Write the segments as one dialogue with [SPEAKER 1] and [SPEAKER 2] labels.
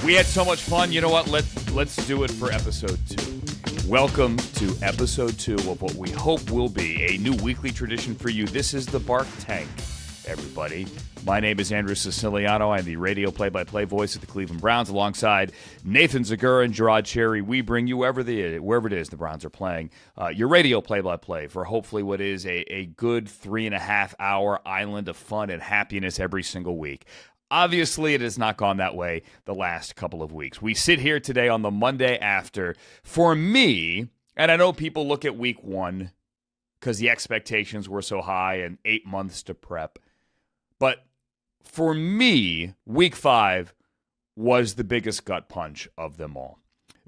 [SPEAKER 1] We had so much fun. You know what? Let's do it for episode 2. Welcome to episode 2 of what we hope will be a new weekly tradition for you. This is the Bark Tank, everybody. My name is Andrew Siciliano. I'm the radio play-by-play voice of the Cleveland Browns alongside Nathan Zagura and Gerard Cherry. We bring you wherever it is the Browns are playing, your radio play-by-play for hopefully what is a good 3.5-hour island of fun and happiness every single week. Obviously, it has not gone that way the last couple of weeks. We sit here today on the Monday after. For me, and I know people look at week 1 because the expectations were so high and 8 months to prep. But for me, week 5 was the biggest gut punch of them all.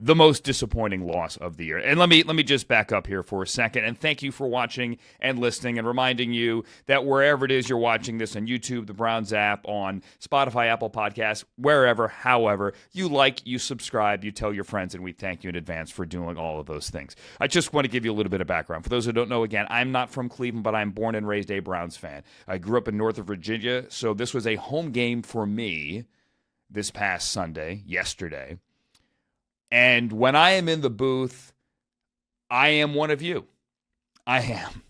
[SPEAKER 1] The most disappointing loss of the year. And let me just back up here for a second and thank you for watching and listening and reminding you that wherever it is you're watching this on YouTube, the Browns app, on Spotify, Apple Podcasts, wherever, however, you like, you subscribe, you tell your friends, and we thank you in advance for doing all of those things. I just want to give you a little bit of background. For those who don't know, again, I'm not from Cleveland, but I'm born and raised a Browns fan. I grew up in north of Virginia, so this was a home game for me this past Sunday, yesterday. And when I am in the booth, I am one of you. I am.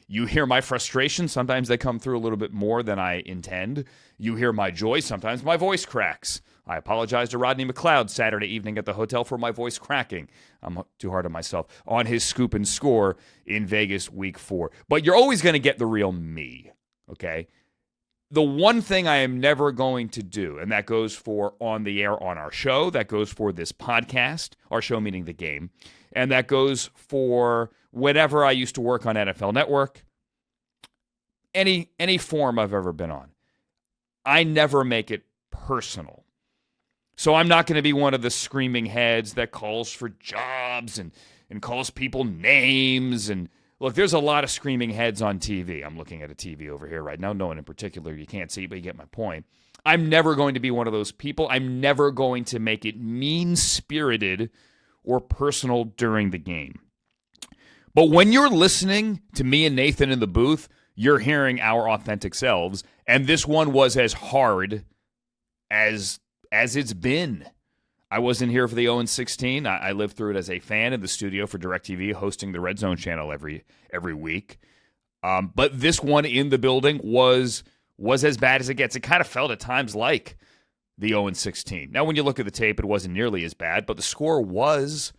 [SPEAKER 1] You hear my frustration. Sometimes they come through a little bit more than I intend. You hear my joy. Sometimes my voice cracks. I apologize to Rodney McLeod Saturday evening at the hotel for my voice cracking. I'm too hard on myself. On his scoop and score in Vegas week 4. But you're always going to get the real me, okay? The one thing I am never going to do, and that goes for on the air on our show, that goes for this podcast, our show meaning the game, and that goes for whenever I used to work on NFL Network, any form I've ever been on. I never make it personal. So I'm not going to be one of the screaming heads that calls for jobs and calls people names and look, there's a lot of screaming heads on TV. I'm looking at a TV over here right now. No one in particular you can't see, but you get my point. I'm never going to be one of those people. I'm never going to make it mean-spirited or personal during the game. But when you're listening to me and Nathan in the booth, you're hearing our authentic selves, and this one was as hard as it's been. I wasn't here for the 0-16. I lived through it as a fan in the studio for DirecTV, hosting the Red Zone channel every week. But this one in the building was as bad as it gets. It kind of felt at times like the 0-16. Now, when you look at the tape, it wasn't nearly as bad, but the score was.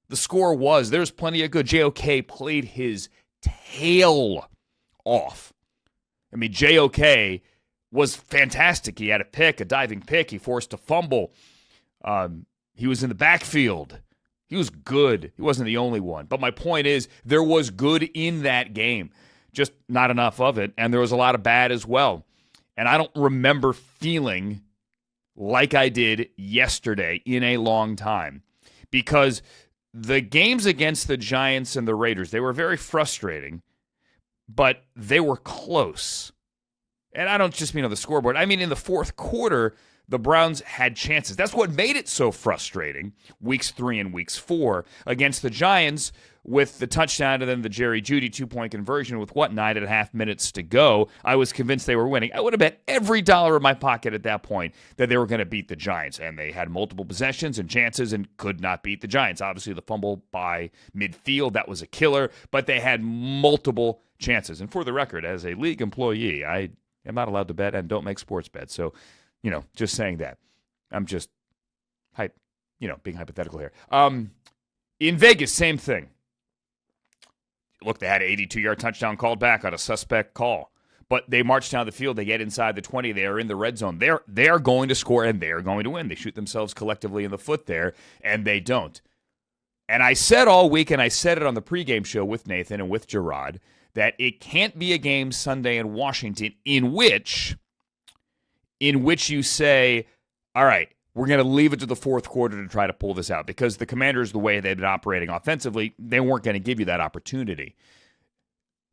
[SPEAKER 1] There's plenty of good. JOK played his tail off. I mean, JOK was fantastic. He had a pick, a diving pick. He forced a fumble. He was in the backfield. He was good. He wasn't the only one. But my point is, there was good in that game. Just not enough of it. And there was a lot of bad as well. And I don't remember feeling like I did yesterday in a long time. Because the games against the Giants and the Raiders, they were very frustrating. But they were close. And I don't just mean on the scoreboard. I mean in the fourth quarter, the Browns had chances. That's what made it so frustrating, weeks 3 and weeks 4, against the Giants with the touchdown and then the Jerry Jeudy 2-point conversion with, 9.5 minutes to go. I was convinced they were winning. I would have bet every dollar in my pocket at that point that they were going to beat the Giants, and they had multiple possessions and chances and could not beat the Giants. Obviously, the fumble by midfield, that was a killer, but they had multiple chances. And for the record, as a league employee, I am not allowed to bet and don't make sports bets, so just saying that. I'm just being hypothetical here. In Vegas, same thing. Look, they had an 82-yard touchdown called back on a suspect call. But they march down the field. They get inside the 20. They are in the red zone. They're going to score, and they're going to win. They shoot themselves collectively in the foot there, and they don't. And I said all week, and I said it on the pregame show with Nathan and with Gerard, that it can't be a game Sunday in Washington in which you say, all right, we're going to leave it to the fourth quarter to try to pull this out, because the Commanders, the way they've been operating offensively, they weren't going to give you that opportunity.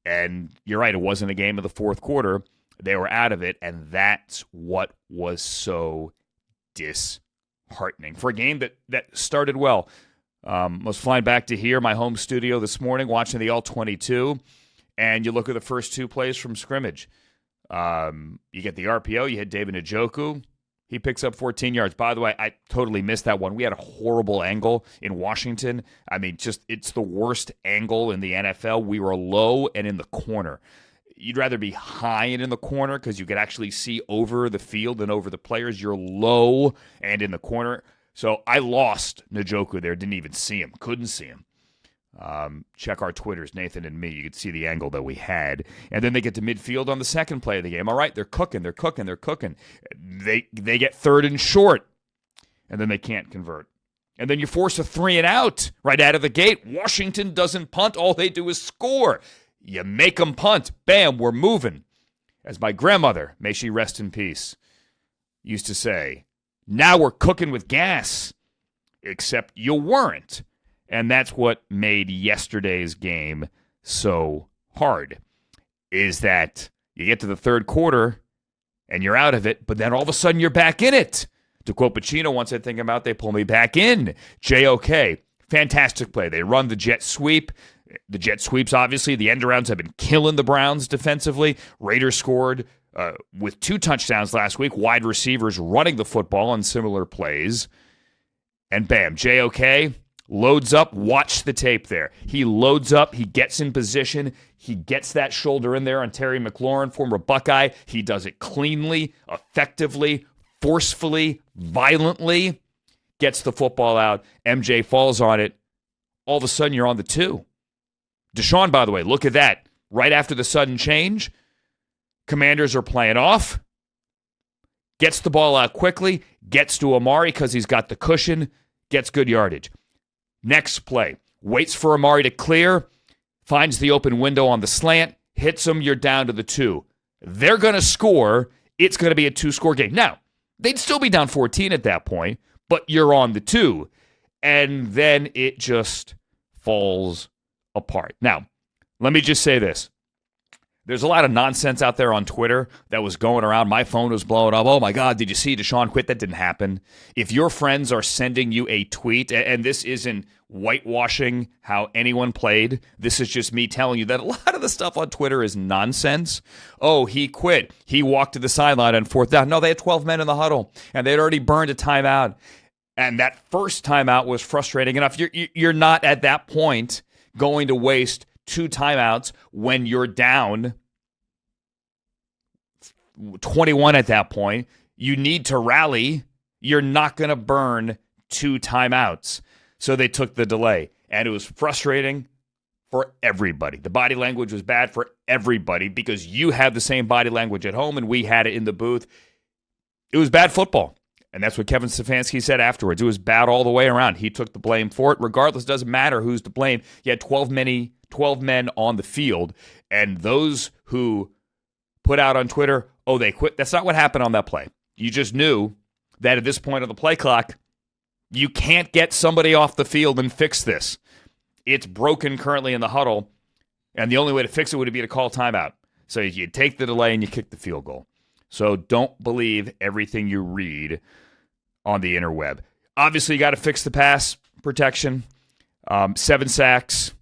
[SPEAKER 1] And you're right, it wasn't a game of the fourth quarter. They were out of it, and that's what was so disheartening. For a game that started well. Was flying back to here, my home studio this morning, watching the All-22, and you look at the first two plays from scrimmage. You get the RPO, you hit David Njoku, He picks up 14 yards. By the way, I totally missed that one. We had a horrible angle in Washington. I mean, it's the worst angle in the NFL. We were low and in the corner. You'd rather be high and in the corner because you could actually see over the field and over the players. You're low and in the corner. So I lost Njoku there. Didn't even see him. Couldn't see him. Check our Twitters, Nathan and me. You could see the angle that we had. And then they get to midfield on the second play of the game. All right, they're cooking. They get third and short, and then they can't convert. And then you force a 3 and out right out of the gate. Washington doesn't punt. All they do is score. You make them punt. Bam, we're moving. As my grandmother, may she rest in peace, used to say, now we're cooking with gas, except you weren't. And that's what made yesterday's game so hard, is that you get to the third quarter and you're out of it, but then all of a sudden you're back in it. To quote Pacino once, I think about, they pull me back in. JOK, fantastic play. They run the jet sweep. The jet sweeps, obviously. The end arounds have been killing the Browns defensively. Raiders scored with 2 touchdowns last week. Wide receivers running the football on similar plays. And bam, JOK loads up. Watch the tape there. He loads up. He gets in position. He gets that shoulder in there on Terry McLaurin, former Buckeye. He does it cleanly, effectively, forcefully, violently. Gets the football out. MJ falls on it. All of a sudden, you're on the 2. Deshaun, by the way, look at that. Right after the sudden change, Commanders are playing off. Gets the ball out quickly. Gets to Amari because he's got the cushion. Gets good yardage. Next play, waits for Amari to clear, finds the open window on the slant, hits him, you're down to the 2. They're going to score. It's going to be a 2-score game. Now, they'd still be down 14 at that point, but you're on the 2. And then it just falls apart. Now, let me just say this. There's a lot of nonsense out there on Twitter that was going around. My phone was blowing up. Oh, my God, did you see Deshaun quit? That didn't happen. If your friends are sending you a tweet, and this isn't whitewashing how anyone played, this is just me telling you that a lot of the stuff on Twitter is nonsense. Oh, he quit. He walked to the sideline on 4th down. No, they had 12 men in the huddle, and they'd already burned a timeout. And that first timeout was frustrating enough. You're not at that point going to waste 2 timeouts when you're down 21 at that point. You need to rally. You're not going to burn 2 timeouts. So they took the delay, and it was frustrating for everybody. The body language was bad for everybody because you had the same body language at home, and we had it in the booth. It was bad football, and that's what Kevin Stefanski said afterwards. It was bad all the way around. He took the blame for it. Regardless, doesn't matter who's to blame. You had 12 men on the field, and those who put out on Twitter, oh, they quit. That's not what happened on that play. You just knew that at this point of the play clock, you can't get somebody off the field and fix this. It's broken currently in the huddle, and the only way to fix it would be to call timeout. So you take the delay and you kick the field goal. So don't believe everything you read on the interweb. Obviously, you got to fix the pass protection. 7 sacks.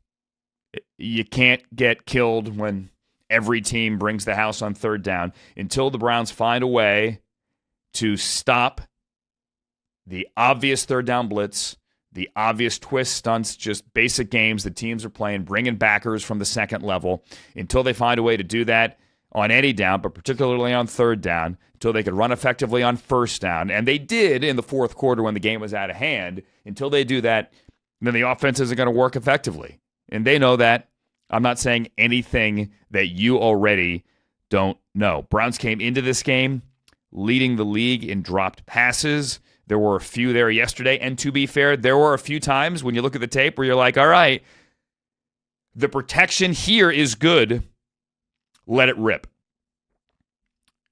[SPEAKER 1] You can't get killed when every team brings the house on 3rd down until the Browns find a way to stop the obvious 3rd down blitz, the obvious twist stunts, just basic games the teams are playing, bringing backers from the second level. Until they find a way to do that on any down, but particularly on 3rd down, until they could run effectively on 1st down. And they did in the 4th quarter when the game was out of hand. Until they do that, then the offense isn't going to work effectively. And they know that. I'm not saying anything that you already don't know. Browns came into this game leading the league in dropped passes. There were a few there yesterday. And to be fair, there were a few times when you look at the tape where you're like, all right, the protection here is good. Let it rip.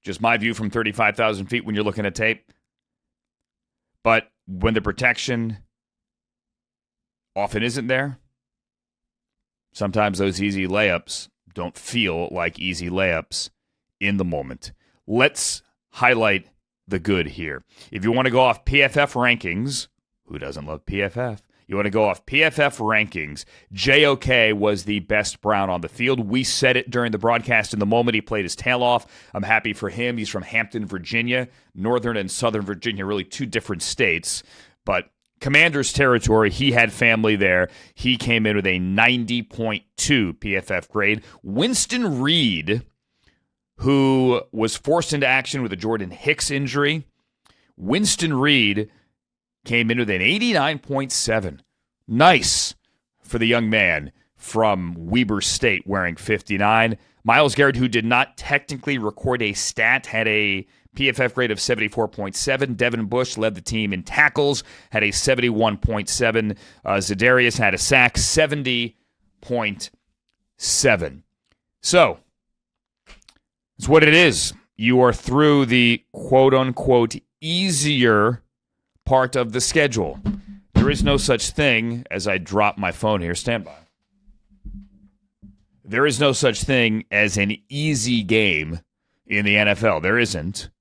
[SPEAKER 1] Just my view from 35,000 feet when you're looking at tape. But when the protection often isn't there, sometimes those easy layups don't feel like easy layups in the moment. Let's highlight the good here. If you want to go off PFF rankings, who doesn't love PFF? You want to go off PFF rankings. JOK was the best Brown on the field. We said it during the broadcast in the moment. He played his tail off. I'm happy for him. He's from Hampton, Virginia. Northern and Southern Virginia, really two different states. But Commanders territory, he had family there. He came in with a 90.2 PFF grade. Winston Reed, who was forced into action with a Jordan Hicks injury. Winston Reed came in with an 89.7. Nice for the young man from Weber State wearing 59. Myles Garrett, who did not technically record a stat, had a PFF grade of 74.7. Devin Bush led the team in tackles, had a 71.7. Za'Darius had a sack, 70.7. So, it's what it is. You are through the quote-unquote easier part of the schedule. There is no such thing as I drop my phone here. Stand by. There is no such thing as an easy game in the NFL. There isn't.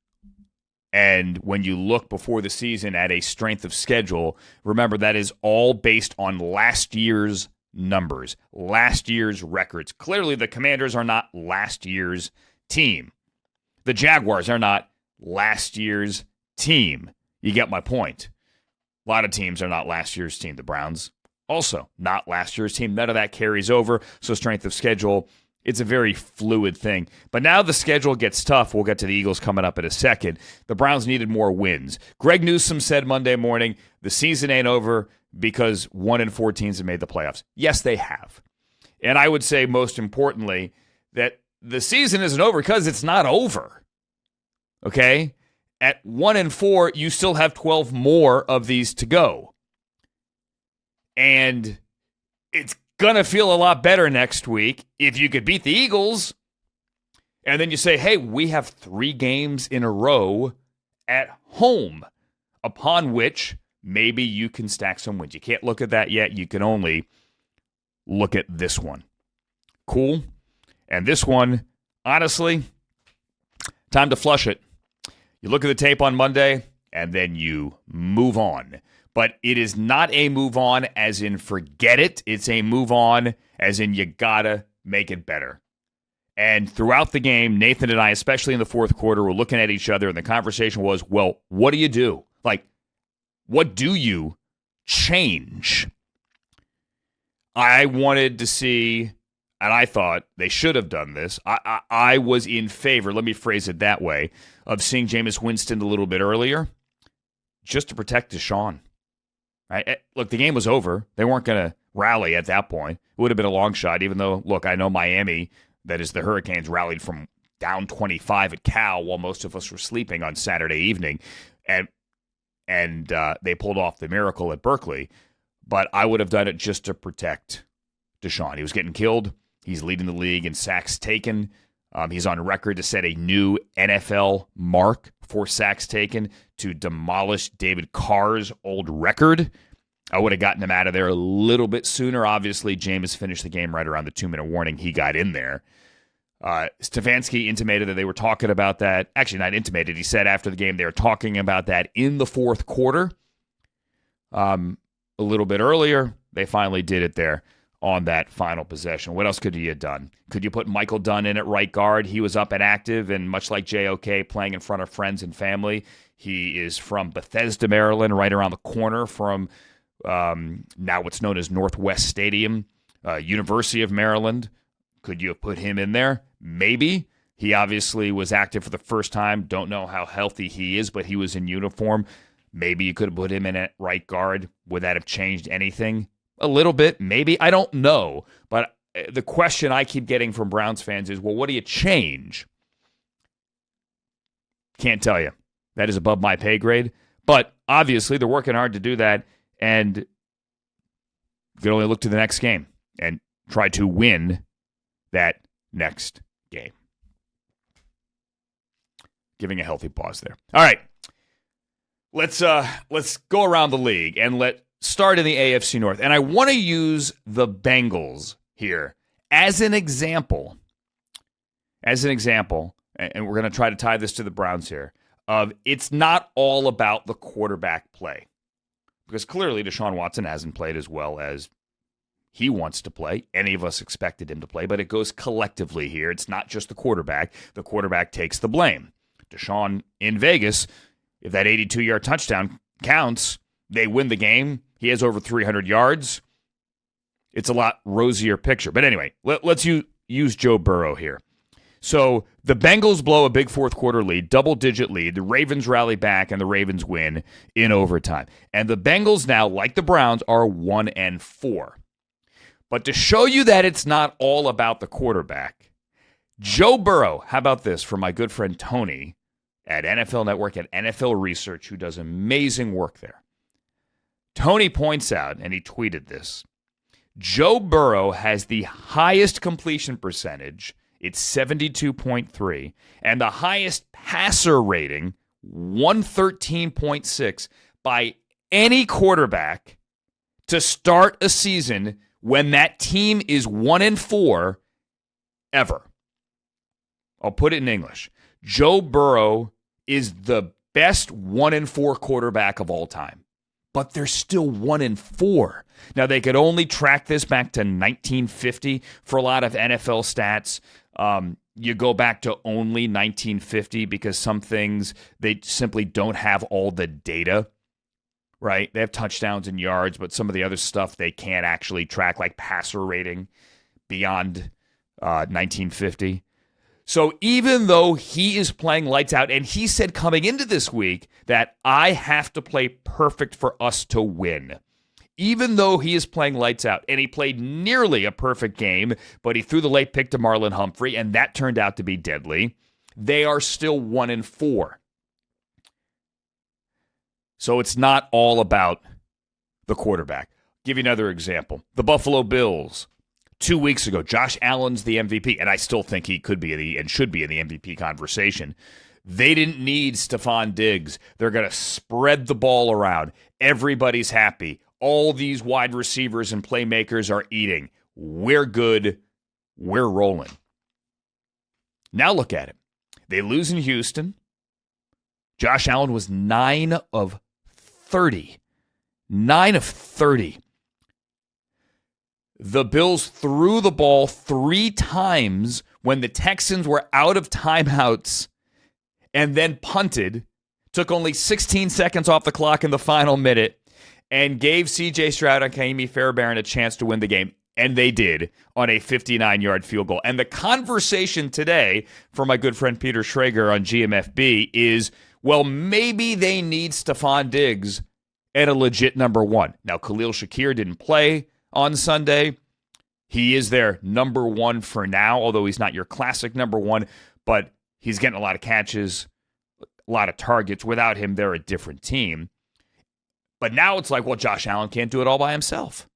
[SPEAKER 1] And when you look before the season at a strength of schedule, remember that is all based on last year's numbers, last year's records. Clearly, the Commanders are not last year's team. The Jaguars are not last year's team. You get my point. A lot of teams are not last year's team. The Browns also not last year's team. None of that carries over. So strength of schedule, it's a very fluid thing. But now the schedule gets tough. We'll get to the Eagles coming up in a second. The Browns needed more wins. Greg Newsome said Monday morning, the season ain't over because 1-4 teams have made the playoffs. Yes, they have. And I would say most importantly that the season isn't over because it's not over. Okay? At 1-4, you still have 12 more of these to go. And it's going to feel a lot better next week if you could beat the Eagles. And then you say, hey, we have 3 games in a row at home, upon which maybe you can stack some wins. You can't look at that yet. You can only look at this one. Cool? And this one, honestly, time to flush it. You look at the tape on Monday, and then you move on. But it is not a move on as in forget it. It's a move on as in you gotta make it better. And throughout the game, Nathan and I, especially in the fourth quarter, were looking at each other, and the conversation was, well, what do you do? Like, what do you change? I wanted to see, and I thought they should have done this. I was in favor, let me phrase it that way, of seeing Jameis Winston a little bit earlier just to protect Deshaun. Right? Look, the game was over. They weren't going to rally at that point. It would have been a long shot, even though, look, I know Miami, that is the Hurricanes, rallied from down 25 at Cal while most of us were sleeping on Saturday evening, and they pulled off the miracle at Berkeley. But I would have done it just to protect Deshaun. He was getting killed. He's leading the league in sacks taken. He's on record to set a new NFL mark for sacks taken to demolish David Carr's old record. I would have gotten him out of there a little bit sooner. Obviously, Jameis finished the game right around the 2-minute warning. He got in there. Stefanski intimated that they were talking about that. Actually, not intimated. He said after the game they were talking about that in the fourth quarter. A little bit earlier, they finally did it there on that final possession. What else could you have done? Could you put Michael Dunn in at right guard? He was up and active, and much like JOK, playing in front of friends and family. He is from Bethesda, Maryland, right around the corner from now what's known as Northwest Stadium, University of Maryland. Could you have put him in there? Maybe. He obviously was active for the first time. Don't know how healthy he is, but he was in uniform. Maybe you could have put him in at right guard. Would that have changed anything? A little bit, maybe. I don't know. But the question I keep getting from Browns fans is, well, what do you change? Can't tell you. That is above my pay grade. But obviously, they're working hard to do that. And you can only look to the next game and try to win that next game. Giving a healthy pause there. All right. Let's go around the league and let's start in the AFC North. And I want to use the Bengals here as an example. And we're going to try to tie this to the Browns here, of it's not all about the quarterback play. because clearly Deshaun Watson hasn't played as well as he wants to play. Any of us expected him to play, but it goes collectively here. It's not just the quarterback. The quarterback takes the blame. Deshaun in Vegas, if that 82-yard touchdown counts, they win the game. He has over 300 yards. It's a lot rosier picture. But anyway, let's use Joe Burrow here. So the Bengals blow a big fourth quarter lead, double-digit lead. The Ravens rally back, and the Ravens win in overtime. And the Bengals now, like the Browns, are 1-4. But to show you that it's not all about the quarterback, Joe Burrow, how about this from my good friend Tony at NFL Network, at NFL Research, who does amazing work there. Tony points out, and he tweeted this, Joe Burrow has the highest completion percentage, it's 72.3, and the highest passer rating, 113.6, by any quarterback to start a season when that team is 1-4 ever. I'll put it in English. Joe Burrow is the best 1-4 quarterback of all time, but they're still 1-4. Now, they could only track this back to 1950 for a lot of NFL stats. You go back to only 1950 because some things, they simply don't have all the data, right? They have touchdowns and yards, but some of the other stuff they can't actually track, like passer rating beyond 1950. So even though he is playing lights out, and he said coming into this week that I have to play perfect for us to win, even though he is playing lights out, and he played nearly a perfect game, but he threw the late pick to Marlon Humphrey, and that turned out to be deadly, they are still 1-4. So it's not all about the quarterback. Give you another example. The Buffalo Bills. 2 weeks ago, Josh Allen's the MVP, and I still think he could be and should be in the MVP conversation. They didn't need Stephon Diggs. They're going to spread the ball around. Everybody's happy. All these wide receivers and playmakers are eating. We're good. We're rolling. Now look at it. They lose in Houston. Josh Allen was 9 of 30. 9 of 30. The Bills threw the ball 3 times when the Texans were out of timeouts and then punted, took only 16 seconds off the clock in the final minute, and gave C.J. Stroud and Kaimi Fairbairn a chance to win the game. And they did on a 59-yard field goal. And the conversation today for my good friend Peter Schrager on GMFB is, well, maybe they need Stephon Diggs at a legit number 1. Now, Khalil Shakir didn't play on Sunday. He is their number 1 for now, although he's not your classic number 1, but he's getting a lot of catches, a lot of targets. Without him, they're a different team. But now it's like, well, Josh Allen can't do it all by himself.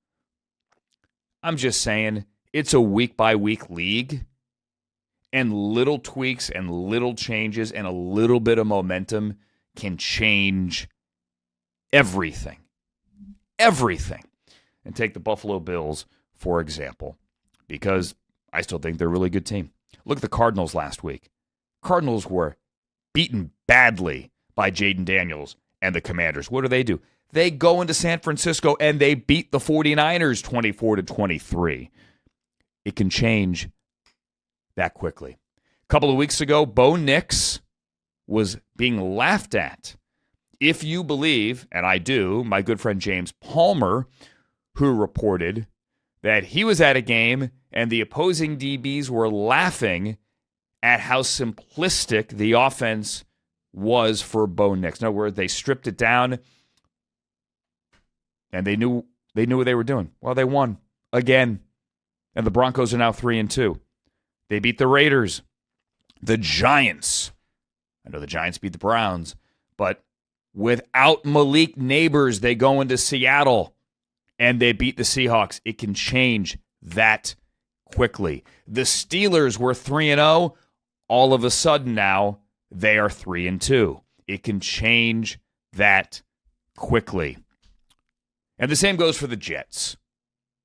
[SPEAKER 1] I'm just saying, it's a week-by-week league, and little tweaks and little changes and a little bit of momentum can change everything. Everything. And take the Buffalo Bills, for example, because I still think they're a really good team. Look at the Cardinals last week. Cardinals were beaten badly by Jaden Daniels and the Commanders. What do? They go into San Francisco and they beat the 49ers 24-23. It can change that quickly. A couple of weeks ago, Bo Nix was being laughed at. If you believe, and I do, my good friend James Palmer, who reported that he was at a game and the opposing DBs were laughing at how simplistic the offense was for Bo Nix. In other words, they stripped it down and they knew what they were doing. Well, they won again. And the Broncos are now 3-2. They beat the Raiders. The Giants. I know the Giants beat the Browns, but without Malik Neighbors, they go into Seattle and they beat the Seahawks. It can change that quickly. The Steelers were 3-0. All of a sudden now, they are 3-2. It can change that quickly. And the same goes for the Jets.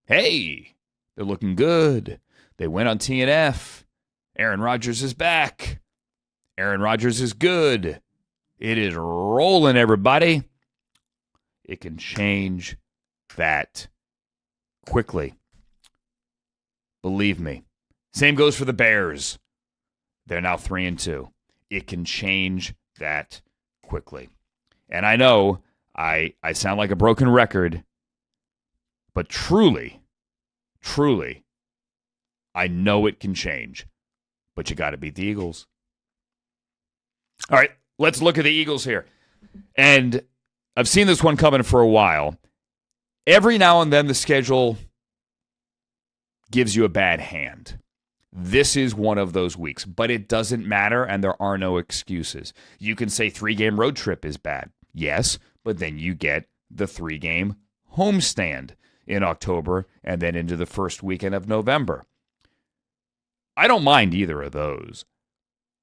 [SPEAKER 1] Hey, they're looking good. They went on TNF. Aaron Rodgers is back. Aaron Rodgers is good. It is rolling, everybody. It can change that quickly. Believe me. Same goes for the Bears. They're now 3-2. It can change that quickly. And I know I sound like a broken record, but truly, I know it can change. But you got to beat the Eagles. All right, let's look at the Eagles here. And I've seen this one coming for a while. Every now and then the schedule gives you a bad hand. This is one of those weeks, but it doesn't matter, and there are no excuses. You can say 3-game road trip is bad. Yes, but then you get the 3-game homestand in October and then into the first weekend of November. I don't mind either of those.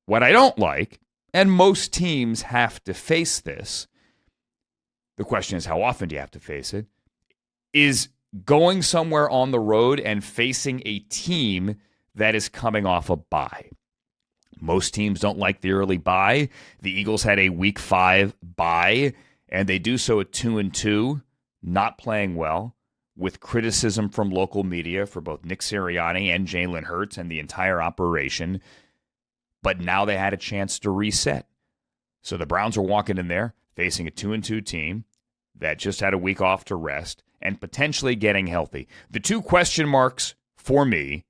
[SPEAKER 1] What I don't like, and most teams have to face this, the question is how often do you have to face it, is going somewhere on the road and facing a team that is coming off a bye. Most teams don't like the early bye. The Eagles had a week 5 bye, and they do so at 2-2, not playing well, with criticism from local media for both Nick Sirianni and Jalen Hurts and the entire operation. But now they had a chance to reset. So the Browns are walking in there facing a 2-2 team that just had a week off to rest and potentially getting healthy. The two question marks for me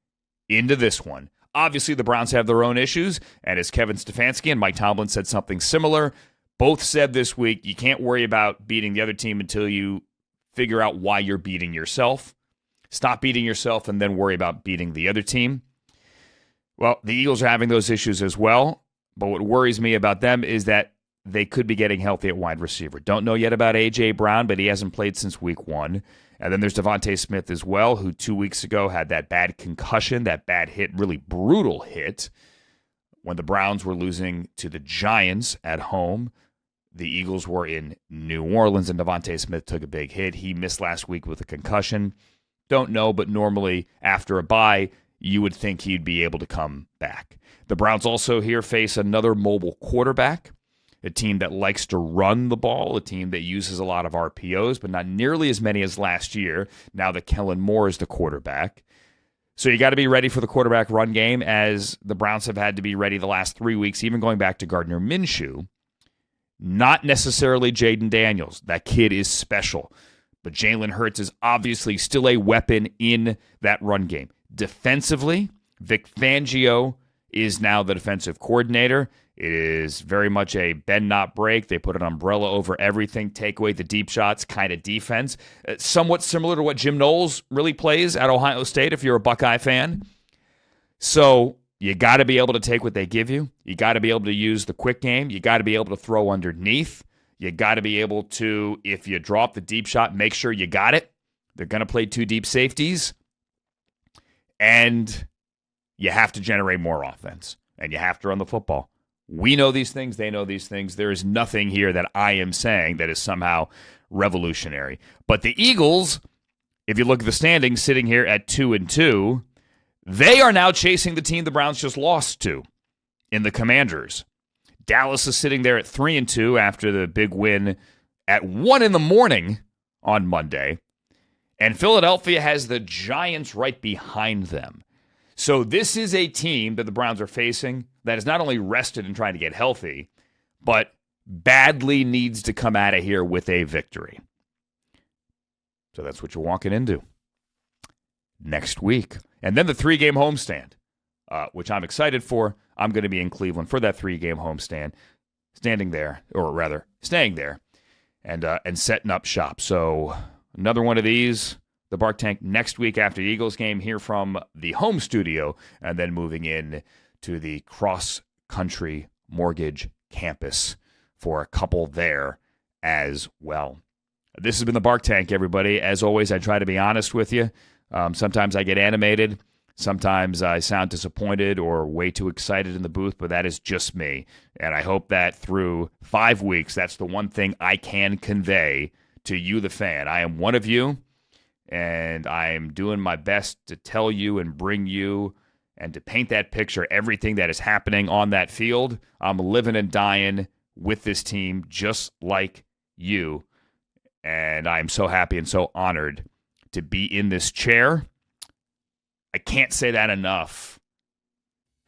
[SPEAKER 1] into this one. Obviously, the Browns have their own issues, and as Kevin Stefanski and Mike Tomlin said something similar, both said this week, you can't worry about beating the other team until you figure out why you're beating yourself. Stop beating yourself and then worry about beating the other team. Well, the Eagles are having those issues as well, but what worries me about them is that they could be getting healthy at wide receiver. Don't know yet about A.J. Brown, but he hasn't played since week 1. And then there's Devontae Smith as well, who 2 weeks ago had that bad concussion, that bad hit, really brutal hit, when the Browns were losing to the Giants at home. The Eagles were in New Orleans, and Devontae Smith took a big hit. He missed last week with a concussion. Don't know, but normally after a bye, you would think he'd be able to come back. The Browns also here face another mobile quarterback, a team that likes to run the ball, a team that uses a lot of RPOs, but not nearly as many as last year, now that Kellen Moore is the quarterback. So you got to be ready for the quarterback run game, as the Browns have had to be ready the last 3 weeks, even going back to Gardner Minshew. Not necessarily Jaden Daniels. That kid is special. But Jalen Hurts is obviously still a weapon in that run game. Defensively, Vic Fangio is now the defensive coordinator. It is very much a bend, not break. They put an umbrella over everything, take away the deep shots kind of defense. Somewhat similar to what Jim Knowles really plays at Ohio State if you're a Buckeye fan. So you got to be able to take what they give you. You got to be able to use the quick game. You got to be able to throw underneath. You got to be able to, if you drop the deep shot, make sure you got it. They're going to play 2 deep safeties. And you have to generate more offense. And you have to run the football. We know these things. They know these things. There is nothing here that I am saying that is somehow revolutionary. But the Eagles, if you look at the standings, sitting here at 2-2, they are now chasing the team the Browns just lost to in the Commanders. Dallas is sitting there at 3-2 after the big win at 1 a.m. on Monday. And Philadelphia has the Giants right behind them. So this is a team that the Browns are facing that is not only rested and trying to get healthy, but badly needs to come out of here with a victory. So that's what you're walking into next week. And then the 3-game homestand, which I'm excited for. I'm going to be in Cleveland for that 3-game homestand, staying there, and setting up shop. So another one of these, the Bark Tank, next week after the Eagles game, here from the home studio, and then moving in to the Cross Country Mortgage campus for a couple there as well. This has been the Bark Tank, everybody. As always, I try to be honest with you. Sometimes I get animated. Sometimes I sound disappointed or way too excited in the booth, but that is just me. And I hope that through 5 weeks, that's the one thing I can convey to you, the fan. I am one of you, and I am doing my best to tell you and bring you and to paint that picture, everything that is happening on that field. I'm living and dying with this team just like you. And I'm so happy and so honored to be in this chair. I can't say that enough.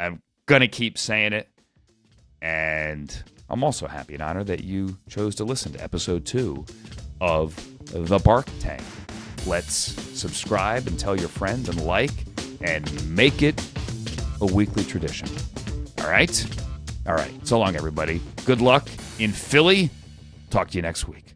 [SPEAKER 1] I'm going to keep saying it. And I'm also happy and honored that you chose to listen to episode 2 of The Bark Tank. Let's subscribe and tell your friends and like and make it a weekly tradition. All right? All right. So long, everybody. Good luck in Philly. Talk to you next week.